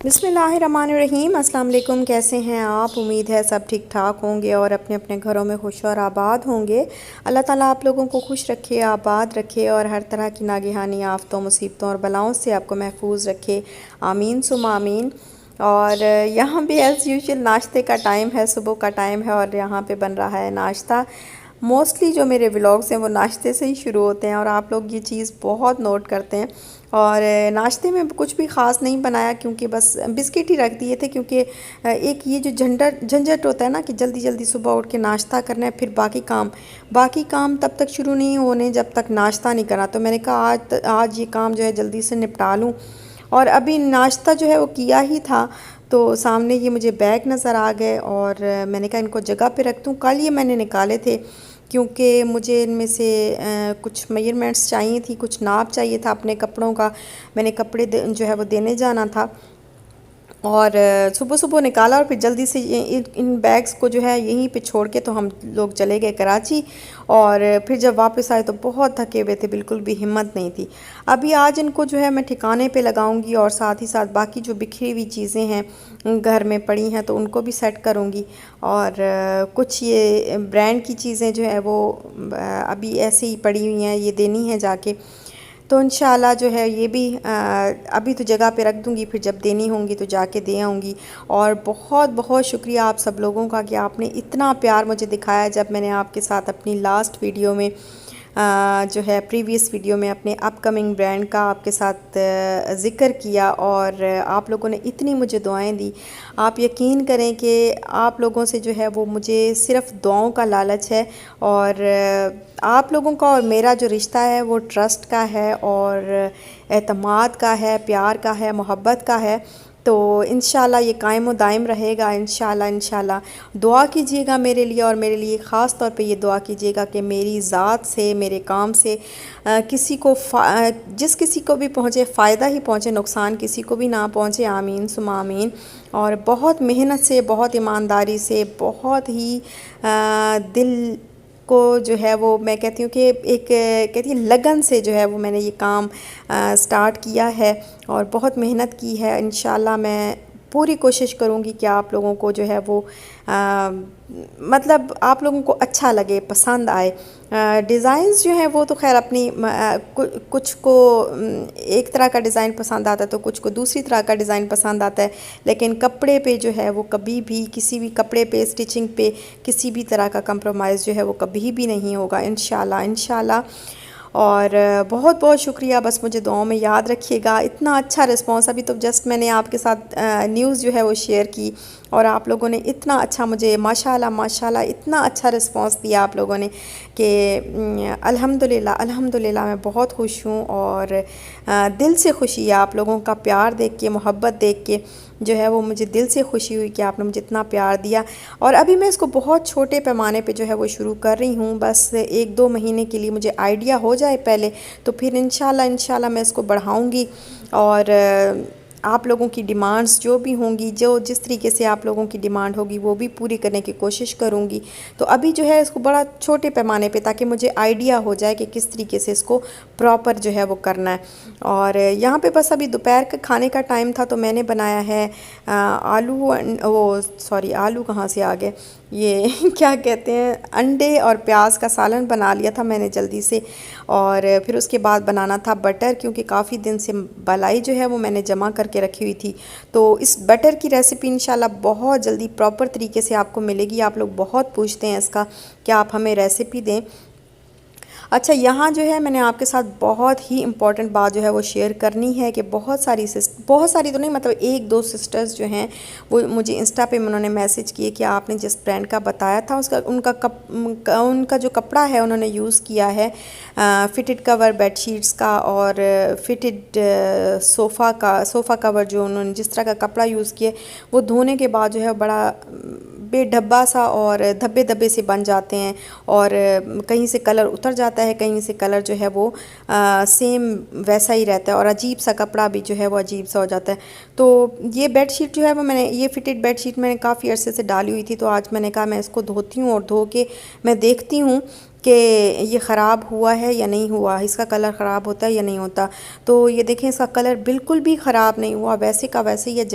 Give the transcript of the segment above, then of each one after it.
बिस्मिल्लाहिर्रहमानिर्रहीम। अस्सलाम वालेकुम। कैसे हैं आप? उम्मीद है सब ठीक ठाक होंगे और अपने अपने घरों में खुश और आबाद होंगे। अल्लाह ताला आप लोगों को खुश रखे, आबाद रखे और हर तरह की नागहानी आफ़तों, मुसीबतों और बलाओं से आपको महफूज रखे। आमीन सुम्मा आमीन। और यहाँ भी एज़ यूजुअल नाश्ते का टाइम है, सुबह का टाइम है और यहाँ पे बन रहा है नाश्ता। मोस्टली जो मेरे व्लॉग्स हैं वो नाश्ते से ही शुरू होते हैं और आप लोग ये चीज़ बहुत नोट करते हैं। और नाश्ते में कुछ भी ख़ास नहीं बनाया, क्योंकि बस बिस्किट ही रख दिए थे, क्योंकि एक ये जो झंझट होता है ना कि जल्दी जल्दी सुबह उठ के नाश्ता करना है, फिर बाकी काम तब तक शुरू नहीं होने जब तक नाश्ता नहीं करा। तो मैंने कहा आज ये काम जो है जल्दी से निपटा लूँ। और अभी नाश्ता जो है वो किया ही था तो सामने ये मुझे बैग नज़र आ गए और मैंने कहा इनको जगह पे रख दूँ। कल ये मैंने निकाले थे क्योंकि मुझे इनमें से कुछ मेजरमेंट्स चाहिए थी, कुछ नाप चाहिए था अपने कपड़ों का। मैंने कपड़े जो है वो देने जाना था और सुबह सुबह निकाला और फिर जल्दी से इन बैग्स को जो है यहीं पे छोड़ के तो हम लोग चले गए कराची। और फिर जब वापस आए तो बहुत थके हुए थे, बिल्कुल भी हिम्मत नहीं थी। अभी आज इनको जो है मैं ठिकाने पे लगाऊंगी और साथ ही साथ बाकी जो बिखरी हुई चीज़ें हैं घर में पड़ी हैं तो उनको भी सेट करूंगी। और कुछ ये ब्रांड की चीज़ें जो है वो अभी ऐसे ही पड़ी हुई हैं, ये देनी है जाके। तो इंशाल्लाह जो है ये भी अभी तो जगह पे रख दूँगी, फिर जब देनी होंगी तो जाके दे आऊँगी। और बहुत बहुत शुक्रिया आप सब लोगों का कि आपने इतना प्यार मुझे दिखाया जब मैंने आपके साथ अपनी लास्ट वीडियो में जो है प्रीवियस वीडियो में अपने अपकमिंग ब्रांड का आपके साथ ज़िक्र किया और आप लोगों ने इतनी मुझे दुआएं दी। आप यकीन करें कि आप लोगों से जो है वो मुझे सिर्फ़ दुआओं का लालच है। और आप लोगों का और मेरा जो रिश्ता है वो ट्रस्ट का है और एतमाद का है, प्यार का है, मोहब्बत का है। तो इंशाल्लाह ये कायम व दायम रहेगा। इंशाल्लाह दुआ कीजिएगा मेरे लिए और मेरे लिए ख़ास तौर पे ये दुआ कीजिएगा कि मेरी ज़ात से, मेरे काम से किसी को जिस किसी को भी पहुँचे फ़ायदा ही पहुँचे, नुकसान किसी को भी ना पहुँचे। आमीन सुमा आमीन। और बहुत मेहनत से, बहुत ईमानदारी से, बहुत ही दिल को जो है वो मैं कहती हूँ कि एक कहती है लगन से जो है वो मैंने ये काम स्टार्ट किया है और बहुत मेहनत की है। इंशाल्लाह मैं पूरी कोशिश करूँगी कि आप लोगों को जो है वो मतलब आप लोगों को अच्छा लगे, पसंद आए। डिज़ाइंस जो हैं वो तो खैर अपनी कुछ को एक तरह का डिज़ाइन पसंद आता है तो कुछ को दूसरी तरह का डिज़ाइन पसंद आता है, लेकिन कपड़े पे जो है वो कभी भी किसी भी कपड़े पे, स्टिचिंग पे किसी भी तरह का कंप्रोमाइज़ जो है वो कभी भी नहीं होगा इंशाल्लाह। और बहुत बहुत शुक्रिया। बस मुझे दुआओं में याद रखिएगा। इतना अच्छा रिस्पांस, अभी तो जस्ट मैंने आपके साथ न्यूज़ जो है वो शेयर की और आप लोगों ने इतना अच्छा मुझे माशाल्लाह इतना अच्छा रिस्पांस दिया आप लोगों ने कि अल्हम्दुलिल्लाह मैं बहुत खुश हूँ। और दिल से खुशी है आप लोगों का प्यार देख के, मोहब्बत देख के जो है वो मुझे दिल से खुशी हुई कि आपने मुझे इतना प्यार दिया। और अभी मैं इसको बहुत छोटे पैमाने पे जो है वो शुरू कर रही हूँ, बस 1-2 महीने के लिए मुझे आइडिया हो जाए पहले, तो फिर इंशाल्लाह मैं इसको बढ़ाऊँगी। और आप लोगों की डिमांड्स जो भी होंगी, जो जिस तरीके से आप लोगों की डिमांड होगी वो भी पूरी करने की कोशिश करूँगी। तो अभी जो है इसको बड़ा छोटे पैमाने पे, ताकि मुझे आइडिया हो जाए कि किस तरीके से इसको प्रॉपर जो है वो करना है। और यहाँ पे बस अभी दोपहर के खाने का टाइम था तो मैंने बनाया है आलू कहाँ से आ गए, ये क्या कहते हैं, अंडे और प्याज का सालन बना लिया था मैंने जल्दी से। और फिर उसके बाद बनाना था बटर, क्योंकि काफ़ी दिन से मलाई जो है वो मैंने जमा करके रखी हुई थी। तो इस बटर की रेसिपी इंशाल्लाह बहुत जल्दी प्रॉपर तरीके से आपको मिलेगी। आप लोग बहुत पूछते हैं इसका कि आप हमें रेसिपी दें। अच्छा, यहाँ जो है मैंने आपके साथ बहुत ही इम्पॉर्टेंट बात जो है वो शेयर करनी है कि बहुत सारी तो नहीं, मतलब 1-2 सिस्टर्स जो हैं वो मुझे इंस्टा पे उन्होंने मैसेज किए कि आपने जिस ब्रांड का बताया था उसका उनका जो कपड़ा है उन्होंने यूज़ किया है फिटेड कवर बेडशीट्स का और फिटेड सोफ़ा कवर, जो उन्होंने जिस तरह का कपड़ा यूज़ किया वो धोने के बाद जो है बड़ा बेढब्बा सा और धब्बे धब्बे से बन जाते हैं और कहीं से कलर उतर जाता है, कहीं से कलर जो है वो सेम वैसा ही रहता है और अजीब सा कपड़ा भी जो है वो अजीब सा हो जाता है। तो ये बेडशीट जो है वो ये फिटेड बेडशीट मैंने काफ़ी अरसे से डाली हुई थी, तो आज मैंने कहा मैं इसको धोती हूँ और धो के मैं देखती हूँ कि ये ख़राब हुआ है या नहीं हुआ, इसका कलर ख़राब होता है या नहीं होता। तो ये देखें, इसका कलर बिल्कुल भी ख़राब नहीं हुआ, वैसे का वैसे ही है।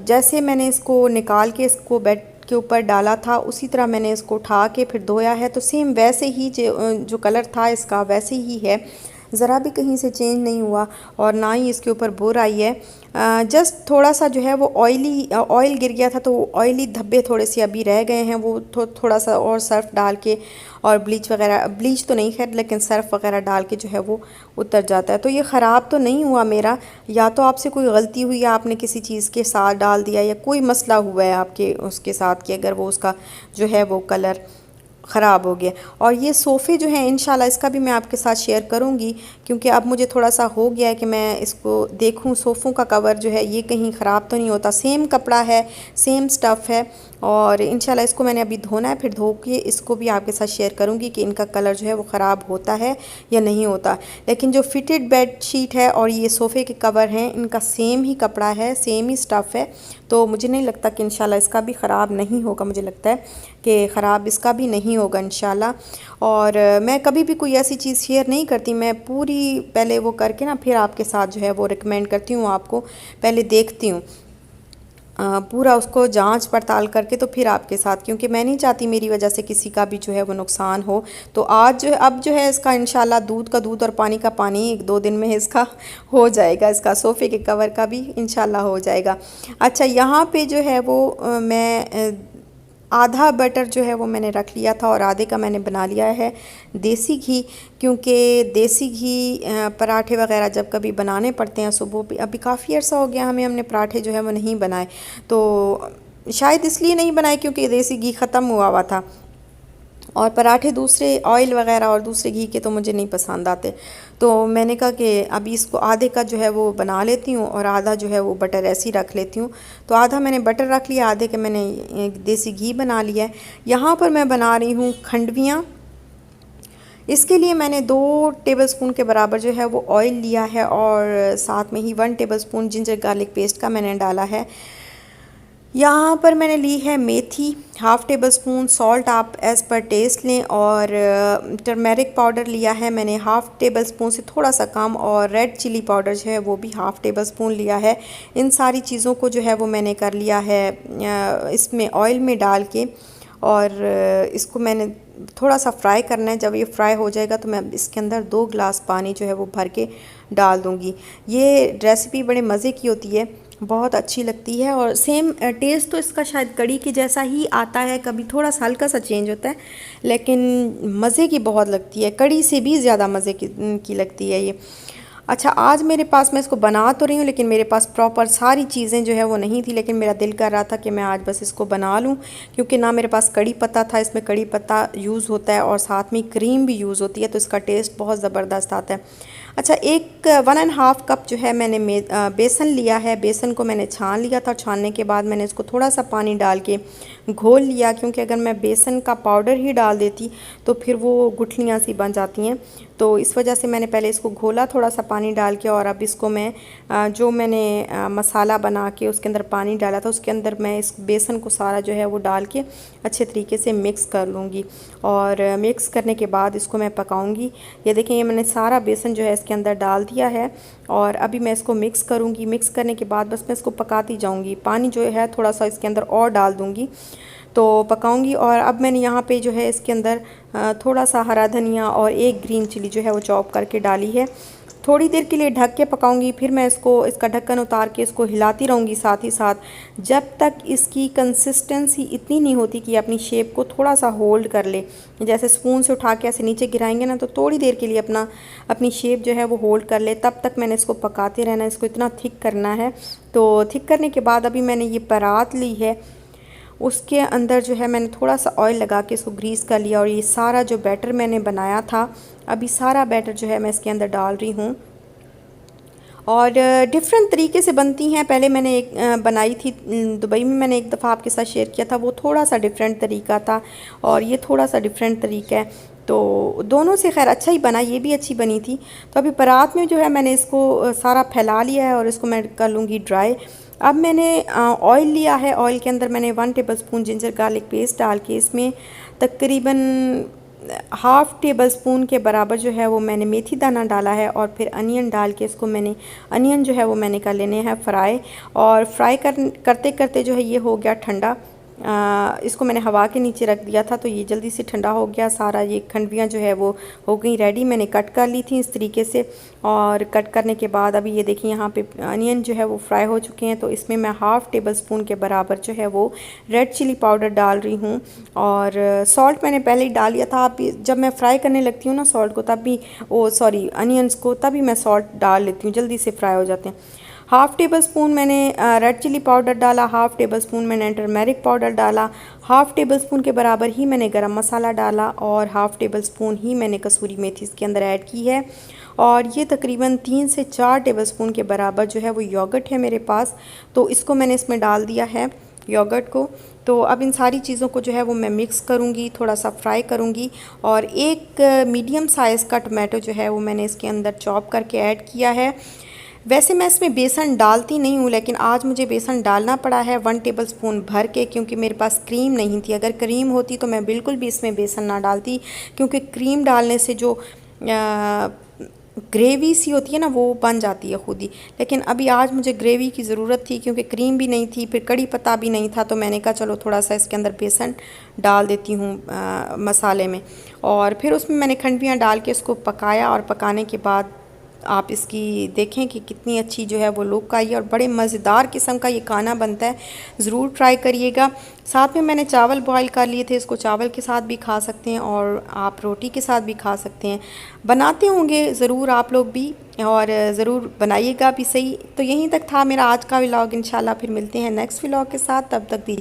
जैसे मैंने इसको निकाल के इसको बेड के ऊपर डाला था, उसी तरह मैंने इसको उठा के फिर धोया है, तो सेम वैसे ही जो कलर था इसका वैसे ही है, ज़रा भी कहीं से चेंज नहीं हुआ और ना ही इसके ऊपर बुर आई है। जस्ट थोड़ा सा जो है वो ऑयल गिर गया था, तो ऑयली धब्बे थोड़े से अभी रह गए हैं, वो थोड़ा सा और सर्फ़ डाल के और ब्लीच तो नहीं खैर, लेकिन सर्फ़ वगैरह डाल के जो है वो उतर जाता है। तो ये ख़राब तो नहीं हुआ मेरा, या तो आपसे कोई गलती हुई या आपने किसी चीज़ के साथ डाल दिया या कोई मसला हुआ है आपके उसके साथ कि अगर वो उसका जो है वो कलर ख़राब हो गया। और ये सोफ़े जो हैं इंशाल्लाह इसका भी मैं आपके साथ शेयर करूँगी, क्योंकि अब मुझे थोड़ा सा हो गया है कि मैं इसको देखूँ सोफ़ों का कवर जो है ये कहीं ख़राब तो नहीं होता। सेम कपड़ा है, सेम स्टफ़ है, और इंशाल्लाह इसको मैंने अभी धोना है, फिर धो के इसको भी आपके साथ शेयर करूँगी कि इनका कलर जो है वो ख़राब होता है या नहीं होता। लेकिन जो फिटेड बेड शीट है और ये सोफ़े के कवर हैं, इनका सेम ही कपड़ा है, सेम ही स्टफ़ है, तो मुझे नहीं लगता कि इंशाल्लाह इसका भी ख़राब नहीं होगा। मुझे लगता है कि ख़राब इसका भी नहीं होगा इंशाल्लाह। और मैं कभी भी कोई ऐसी चीज़ शेयर नहीं करती, मैं पूरी पहले वो करके ना फिर आपके साथ जो है वो रिकमेंड करती हूँ, आपको पहले देखती हूँ पूरा उसको जांच पड़ताल करके तो फिर आपके साथ, क्योंकि मैं नहीं चाहती मेरी वजह से किसी का भी जो है वो नुकसान हो। तो अब जो है इसका इंशाल्लाह दूध का दूध और पानी का पानी 1-2 दिन में इसका हो जाएगा, इसका सोफ़े के कवर का भी इंशाल्लाह हो जाएगा। अच्छा, यहाँ पे जो है वो मैं आधा बटर जो है वो मैंने रख लिया था और आधे का मैंने बना लिया है देसी घी, क्योंकि देसी घी पराठे वगैरह जब कभी बनाने पड़ते हैं सुबह भी, अभी काफ़ी अर्सा हो गया हमने पराठे जो है वो नहीं बनाए, तो शायद इसलिए नहीं बनाए क्योंकि देसी घी ख़त्म हुआ था, और पराठे दूसरे ऑयल वगैरह और दूसरे घी के तो मुझे नहीं पसंद आते। तो मैंने कहा कि अभी इसको आधे का जो है वो बना लेती हूँ और आधा जो है वो बटर ऐसे ही रख लेती हूँ। तो आधा मैंने बटर रख लिया, आधे के मैंने देसी घी बना लिया है। यहाँ पर मैं बना रही हूँ खंडवियाँ। इसके लिए मैंने 2 टेबलस्पून के बराबर जो है वो ऑयल लिया है और साथ में ही 1 टेबलस्पून जिंजर गार्लिक पेस्ट का मैंने डाला है। यहाँ पर मैंने ली है मेथी, हाफ़ टेबल स्पून सॉल्ट आप एज़ पर टेस्ट लें, और टर्मेरिक पाउडर लिया है मैंने हाफ़ टेबल स्पून से थोड़ा सा कम, और रेड चिली पाउडर जो है वो भी हाफ़ टेबल स्पून लिया है। इन सारी चीज़ों को जो है वो मैंने कर लिया है इसमें ऑयल में डाल के, और इसको मैंने थोड़ा सा फ्राई करना है। जब ये फ्राई हो जाएगा तो मैं इसके अंदर 2 गिलास पानी जो है वो भर के डाल दूँगी। ये रेसिपी बड़े मज़े की होती है, बहुत अच्छी लगती है, और सेम टेस्ट तो इसका शायद कड़ी के जैसा ही आता है, कभी थोड़ा सा हल्का सा चेंज होता है, लेकिन मज़े की बहुत लगती है, कड़ी से भी ज़्यादा मज़े की लगती है ये। अच्छा, आज मेरे पास, मैं इसको बना तो रही हूँ लेकिन मेरे पास प्रॉपर सारी चीज़ें जो है वो नहीं थी, लेकिन मेरा दिल कर रहा था कि मैं आज बस इसको बना लूँ, क्योंकि ना मेरे पास कड़ी पत्ता था, इसमें कड़ी पत्ता यूज़ होता है और साथ में क्रीम भी यूज़ होती है, तो इसका टेस्ट बहुत ज़बरदस्त आता है। अच्छा, 1.5 कप जो है मैंने बेसन लिया है। बेसन को मैंने छान लिया था, छानने के बाद मैंने इसको थोड़ा सा पानी डाल के घोल लिया, क्योंकि अगर मैं बेसन का पाउडर ही डाल देती तो फिर वो गुठलियाँ सी बन जाती हैं, तो इस वजह से मैंने पहले इसको घोला थोड़ा सा पानी डाल के, और अब इसको मैं जो मैंने मसाला बना के उसके अंदर पानी डाला था, उसके अंदर मैं इस बेसन को सारा जो है वो डाल के अच्छे तरीके से मिक्स कर लूँगी, और मिक्स करने के बाद इसको मैं पकाऊँगी। ये देखें, ये मैंने सारा बेसन जो है इसके अंदर डाल दिया है, और अभी मैं इसको मिक्स करूँगी। मिक्स करने के बाद बस मैं इसको पकाती जाऊँगी, पानी जो है थोड़ा सा इसके अंदर और डाल दूँगी, तो पकाऊंगी। और अब मैंने यहाँ पे जो है इसके अंदर थोड़ा सा हरा धनिया और 1 ग्रीन चिली जो है वो चॉप करके डाली है। थोड़ी देर के लिए ढक के पकाऊंगी, फिर मैं इसका ढक्कन उतार के इसको हिलाती रहूँगी साथ ही साथ, जब तक इसकी कंसिस्टेंसी इतनी नहीं होती कि अपनी शेप को थोड़ा सा होल्ड कर ले। जैसे स्पून से उठा के ऐसे नीचे गिराएंगे ना, तो थोड़ी देर के लिए अपनी शेप जो है वो होल्ड कर ले, तब तक मैंने इसको पकाते रहना। इसको इतना थिक करना है। तो थिक करने के बाद अभी मैंने ये परात ली है, उसके अंदर जो है मैंने थोड़ा सा ऑयल लगा के इसको ग्रीस कर लिया, और ये सारा जो बैटर मैंने बनाया था, अभी सारा बैटर जो है मैं इसके अंदर डाल रही हूँ। और डिफरेंट तरीके से बनती हैं। पहले मैंने एक बनाई थी दुबई में, मैंने एक दफ़ा आपके साथ शेयर किया था, वो थोड़ा सा डिफरेंट तरीका था, और ये थोड़ा सा डिफरेंट तरीका है, तो दोनों से खैर अच्छा ही बना, ये भी अच्छी बनी थी। तो अभी परात में जो है मैंने इसको सारा फैला लिया है, और इसको मैं कर लूँगी ड्राई। अब मैंने ऑयल लिया है। ऑयल के अंदर मैंने 1 टेबलस्पून जिंजर गार्लिक पेस्ट डाल के इसमें तकरीबन हाफ़ टेबल स्पून के बराबर जो है वो मैंने मेथी दाना डाला है, और फिर अनियन डाल के इसको मैंने अनियन जो है वो मैंने कर लेने हैं फ्राई। और फ्राई करते करते जो है ये हो गया ठंडा। इसको मैंने हवा के नीचे रख दिया था तो ये जल्दी से ठंडा हो गया सारा। ये खंडवियाँ जो है वो हो गई रेडी। मैंने कट कर ली थी इस तरीके से, और कट करने के बाद अभी ये देखिए यहाँ पे अनियन जो है वो फ्राई हो चुके हैं। तो इसमें मैं हाफ़ टेबल स्पून के बराबर जो है वो रेड चिली पाउडर डाल रही हूँ। और सॉल्ट मैंने पहले ही डाल लिया था। आप जब मैं फ्राई करने लगती हूँ ना सॉल्ट को, तब भी अनियंस को तभी मैं सॉल्ट डाल लेती हूँ, जल्दी से फ्राई हो जाते हैं। हाफ़ टेबल स्पून मैंने रेड चिली पाउडर डाला, हाफ़ टेबल स्पून मैंने टर्मेरिक पाउडर डाला, हाफ़ टेबल स्पून के बराबर ही मैंने गरम मसाला डाला, और हाफ़ टेबल स्पून ही मैंने कसूरी मेथी इसके अंदर ऐड की है। और ये तकरीबन 3 से 4 टेबल स्पून के बराबर जो है वो योगर्ट है मेरे पास, तो इसको मैंने इसमें डाल दिया है योगर्ट को। तो अब इन सारी चीज़ों को जो है वो मैं मिक्स करूँगी, थोड़ा सा फ्राई करूँगी। और एक मीडियम साइज़ का टमाटो जो है वो मैंने इसके अंदर चॉप करके ऐड किया है। वैसे मैं इसमें बेसन डालती नहीं हूँ, लेकिन आज मुझे बेसन डालना पड़ा है 1 टेबल स्पून भर के, क्योंकि मेरे पास क्रीम नहीं थी। अगर क्रीम होती तो मैं बिल्कुल भी इसमें बेसन ना डालती, क्योंकि क्रीम डालने से जो ग्रेवी सी होती है ना वो बन जाती है खुद ही। लेकिन अभी आज मुझे ग्रेवी की ज़रूरत थी, क्योंकि क्रीम भी नहीं थी, फिर कड़ी पत्ता भी नहीं था, तो मैंने कहा चलो थोड़ा सा इसके अंदर बेसन डाल देती हूँ मसाले में। और फिर उसमें मैंने खंडवियाँ डाल के इसको पकाया, और पकाने के बाद आप इसकी देखें कि कितनी अच्छी जो है वो लुक आई है, और बड़े मज़ेदार किस्म का ये खाना बनता है। ज़रूर ट्राई करिएगा। साथ में मैंने चावल बॉईल कर लिए थे, इसको चावल के साथ भी खा सकते हैं और आप रोटी के साथ भी खा सकते हैं। बनाते होंगे ज़रूर आप लोग भी, और ज़रूर बनाइएगा भी सही। तो यहीं तक था मेरा आज का व्लॉग। इंशाल्लाह फिर मिलते हैं नेक्स्ट व्लॉग के साथ। तब तक दीजिए।